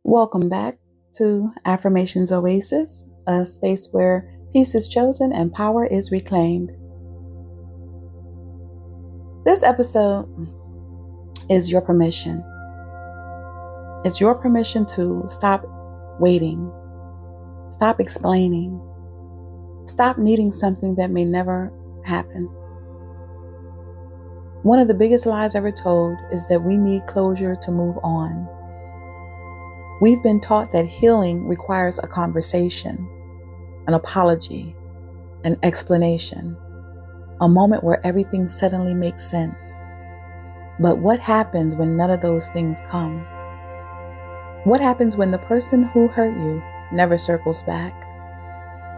Welcome back to Affirmations Oasis, a space where peace is chosen and power is reclaimed. This episode is your permission. It's your permission to stop waiting, stop explaining, stop needing something that may never happen. One of the biggest lies ever told is that we need closure to move on. We've been taught that healing requires a conversation, an apology, an explanation, a moment where everything suddenly makes sense. But what happens when none of those things come? What happens when the person who hurt you never circles back?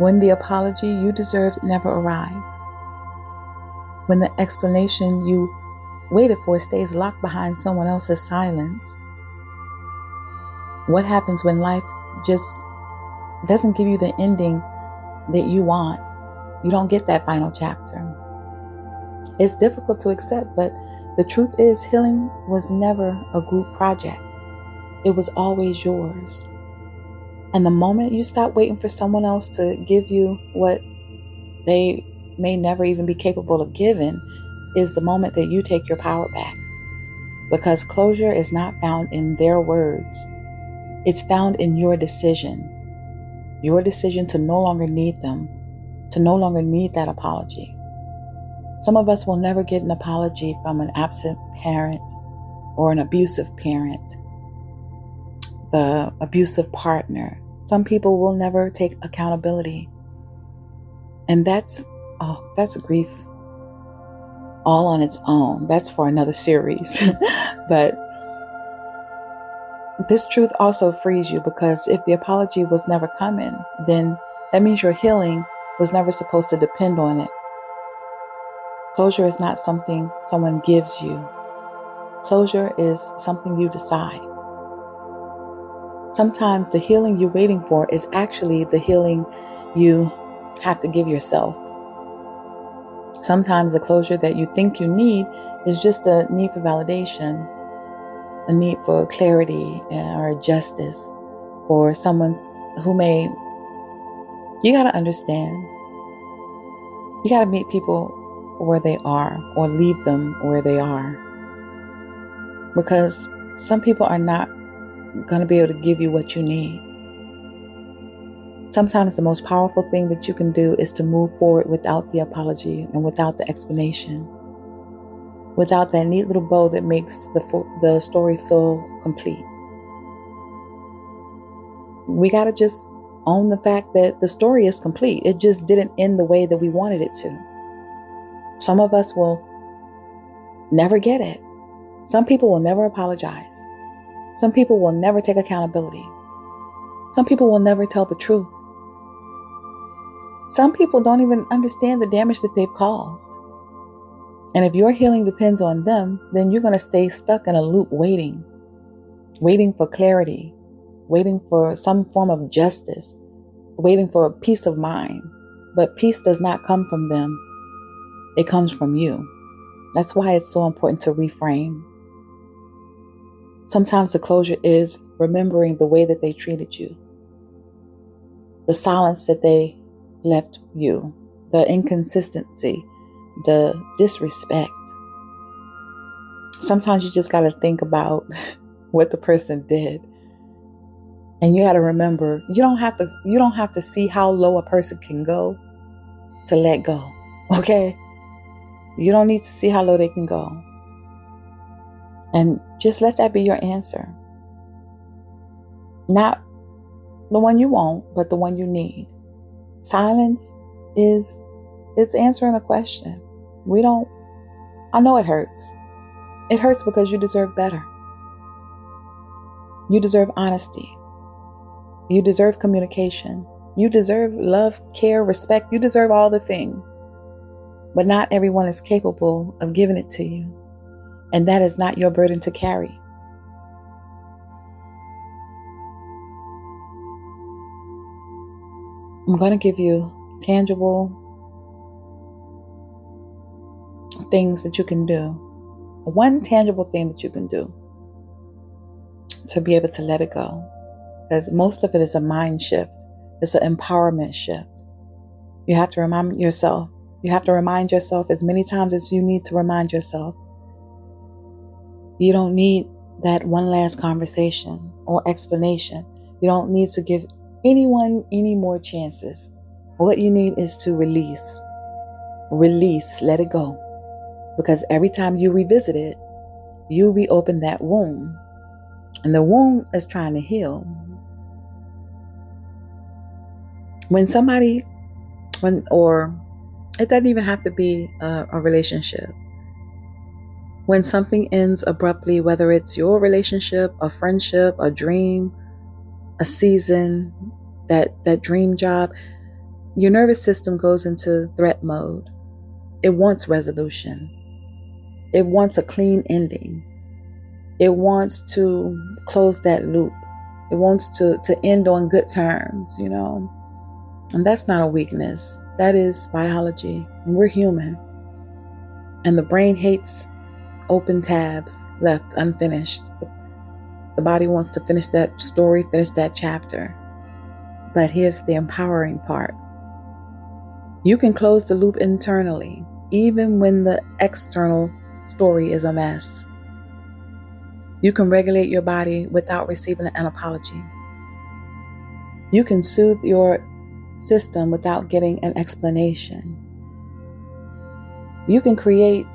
When the apology you deserved never arrives? When the explanation you waited for stays locked behind someone else's silence? What happens when life just doesn't give you the ending that you want? You don't get that final chapter. It's difficult to accept, but the truth is healing was never a group project. It was always yours. And the moment you stop waiting for someone else to give you what they may never even be capable of giving is the moment that you take your power back. Because closure is not found in their words. It's found in your decision to no longer need them, to no longer need that apology. Some of us will never get an apology from an absent parent or an abusive parent, the abusive partner. Some people will never take accountability. And that's grief all on its own. That's for another series. But this truth also frees you, because if the apology was never coming, then that means your healing was never supposed to depend on it. Closure is not something someone gives you. Closure is something you decide. Sometimes the healing you're waiting for is actually the healing you have to give yourself. Sometimes the closure that you think you need is just a need for validation, a need for clarity or justice, or someone who may, you got to understand, you got to meet people where they are or leave them where they are. Because some people are not going to be able to give you what you need. Sometimes the most powerful thing that you can do is to move forward without the apology and without the explanation. Without that neat little bow that makes the story feel complete. We got to just own the fact that the story is complete. It just didn't end the way that we wanted it to. Some of us will never get it. Some people will never apologize. Some people will never take accountability. Some people will never tell the truth. Some people don't even understand the damage that they've caused. And if your healing depends on them, then you're going to stay stuck in a loop waiting for clarity, waiting for some form of justice, waiting for a peace of mind. But peace does not come from them. It comes from you. That's why it's so important to reframe. Sometimes the closure is remembering the way that they treated you, the silence that they left you, the inconsistency, the disrespect. Sometimes you just got to think about what the person did. And you got to remember, you don't have to see how low a person can go to let go. Okay? You don't need to see how low they can go. And just let that be your answer. Not the one you want, but the one you need. Silence it's answering a question. I know it hurts. It hurts because you deserve better. You deserve honesty. You deserve communication. You deserve love, care, respect. You deserve all the things. But not everyone is capable of giving it to you. And that is not your burden to carry. I'm going to give you tangible things that you can do. One tangible thing that you can do to be able to let it go. because most of it is a mind shift. It's an empowerment shift. You have to remind yourself. You have to remind yourself as many times as you need to remind yourself. You don't need that one last conversation or explanation. You don't need to give anyone any more chances. What you need is to release. Release, let it go. Because every time you revisit it, you reopen that wound. And the wound is trying to heal. Or it doesn't even have to be a relationship. When something ends abruptly, whether it's your relationship, a friendship, a dream, a season, that dream job, your nervous system goes into threat mode. It wants resolution. It wants a clean ending. It wants to close that loop. It wants to end on good terms, And that's not a weakness. That is biology. We're human. And the brain hates open tabs left unfinished. The body wants to finish that story, finish that chapter. But here's the empowering part. You can close the loop internally, even when the external story is a mess. You can regulate your body without receiving an apology. You can soothe your system without getting an explanation. You can create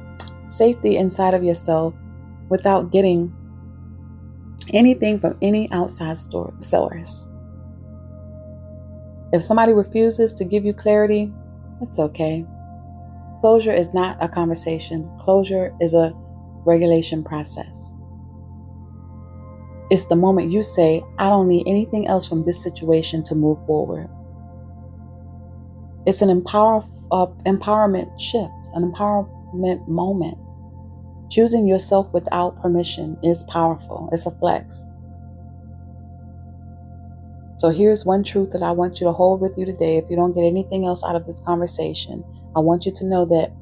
safety inside of yourself without getting anything from any outside source. If somebody refuses to give you clarity, it's okay. Closure is not a conversation. Closure is a regulation process. It's the moment you say, I don't need anything else from this situation to move forward. It's an empowerment shift, an empowerment moment. Choosing yourself without permission is powerful. It's a flex. So here's one truth that I want you to hold with you today. If you don't get anything else out of this conversation, I want you to know that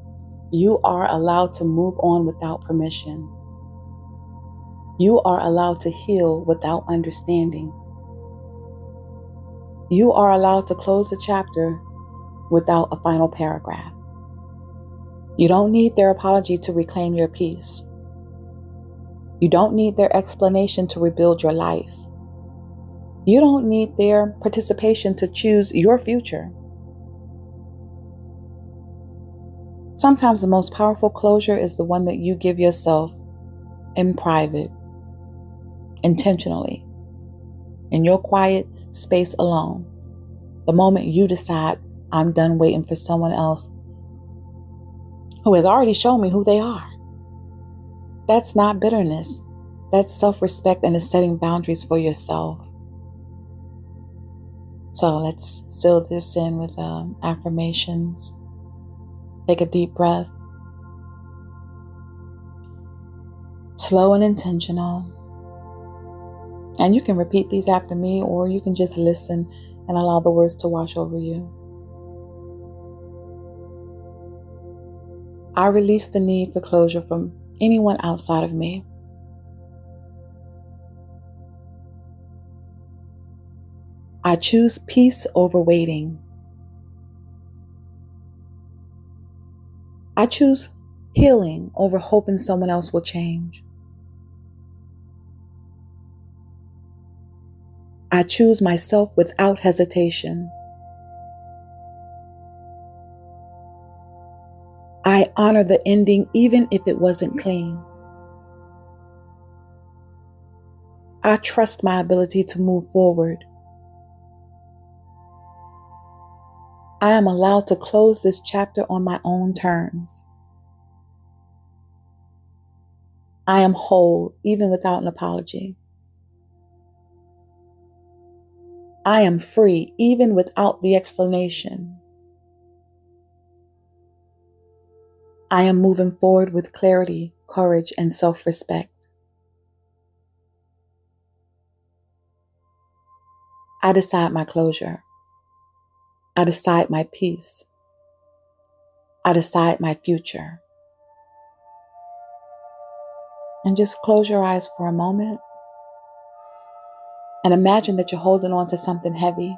you are allowed to move on without permission. You are allowed to heal without understanding. You are allowed to close the chapter without a final paragraph. You don't need their apology to reclaim your peace. You don't need their explanation to rebuild your life. You don't need their participation to choose your future. Sometimes the most powerful closure is the one that you give yourself in private, intentionally, in your quiet space alone. The moment you decide, I'm done waiting for someone else who has already shown me who they are. That's not bitterness. That's self-respect and is setting boundaries for yourself. So let's seal this in with affirmations. Take a deep breath. Slow and intentional. And you can repeat these after me, or you can just listen and allow the words to wash over you. I release the need for closure from anyone outside of me. I choose peace over waiting. I choose healing over hoping someone else will change. I choose myself without hesitation. I honor the ending even if it wasn't clean. I trust my ability to move forward. I am allowed to close this chapter on my own terms. I am whole even without an apology. I am free even without the explanation. I am moving forward with clarity, courage, and self-respect. I decide my closure. I decide my peace. I decide my future. And just close your eyes for a moment. And imagine that you're holding on to something heavy.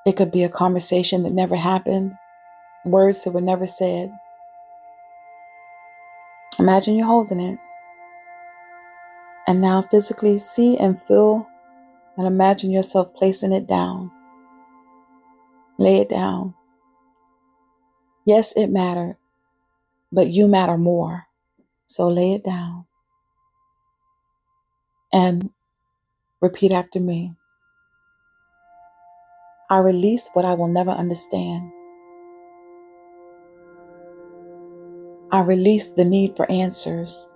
It could be a conversation that never happened, words that were never said. Imagine you're holding it. And now physically see and feel and imagine yourself placing it down. Lay it down. Yes, it mattered, but you matter more. So lay it down. And repeat after me. I release what I will never understand. I release the need for answers.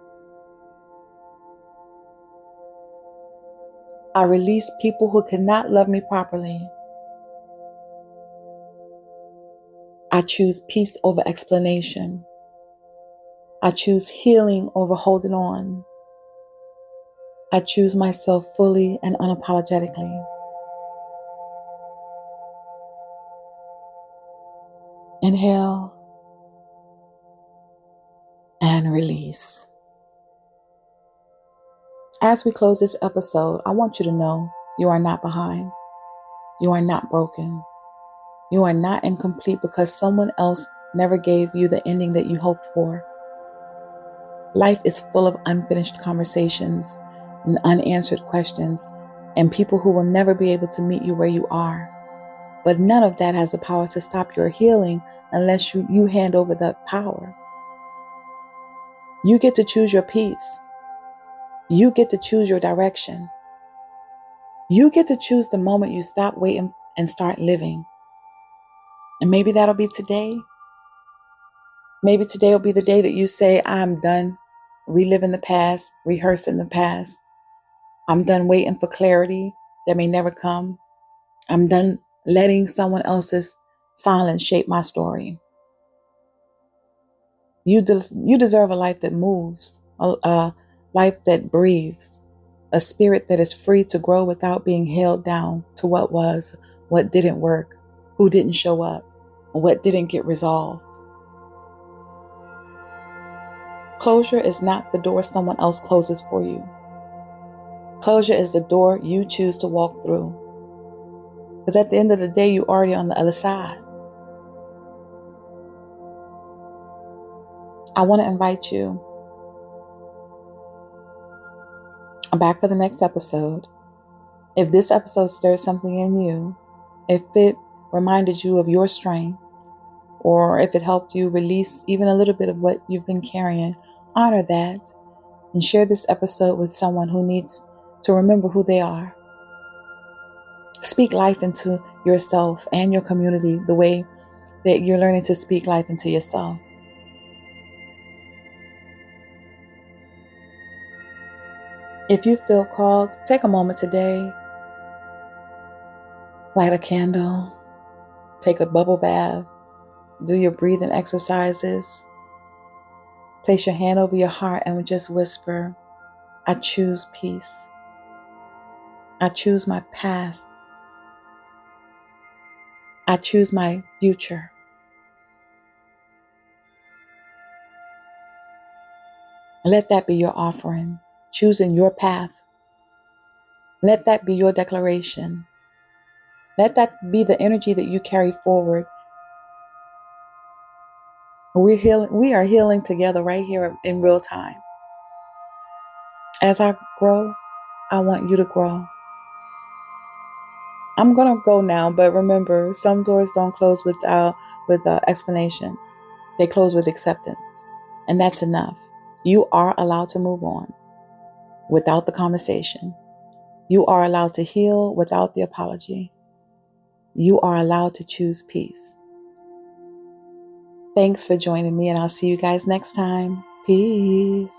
I release people who cannot love me properly. I choose peace over explanation. I choose healing over holding on. I choose myself fully and unapologetically. Inhale and release. As we close this episode, I want you to know you are not behind. You are not broken. You are not incomplete because someone else never gave you the ending that you hoped for. Life is full of unfinished conversations and unanswered questions and people who will never be able to meet you where you are. But none of that has the power to stop your healing unless you hand over that power. You get to choose your peace. You get to choose your direction. You get to choose the moment you stop waiting and start living. And maybe that'll be today. Maybe today will be the day that you say, I'm done reliving the past, rehearsing the past. I'm done waiting for clarity that may never come. I'm done letting someone else's silence shape my story. You deserve a life that moves, a life that breathes, a spirit that is free to grow without being held down to what was, what didn't work, who didn't show up, and what didn't get resolved. Closure is not the door someone else closes for you. Closure is the door you choose to walk through. Because at the end of the day, you're already on the other side. I want to invite you back for the next episode. If this episode stirred something in you, if it reminded you of your strength, or if it helped you release even a little bit of what you've been carrying, honor that and share this episode with someone who needs to remember who they are. Speak life into yourself and your community the way that you're learning to speak life into yourself. If you feel called, take a moment today, light a candle, take a bubble bath, do your breathing exercises, place your hand over your heart and just whisper, I choose peace. I choose my past. I choose my future. Let that be your offering, choosing your path. Let that be your declaration. Let that be the energy that you carry forward. We are healing together right here in real time. As I grow, I want you to grow. I'm going to go now, but remember, some doors don't close with explanation. They close with acceptance. And that's enough. You are allowed to move on without the conversation. You are allowed to heal without the apology. You are allowed to choose peace. Thanks for joining me, and I'll see you guys next time. Peace.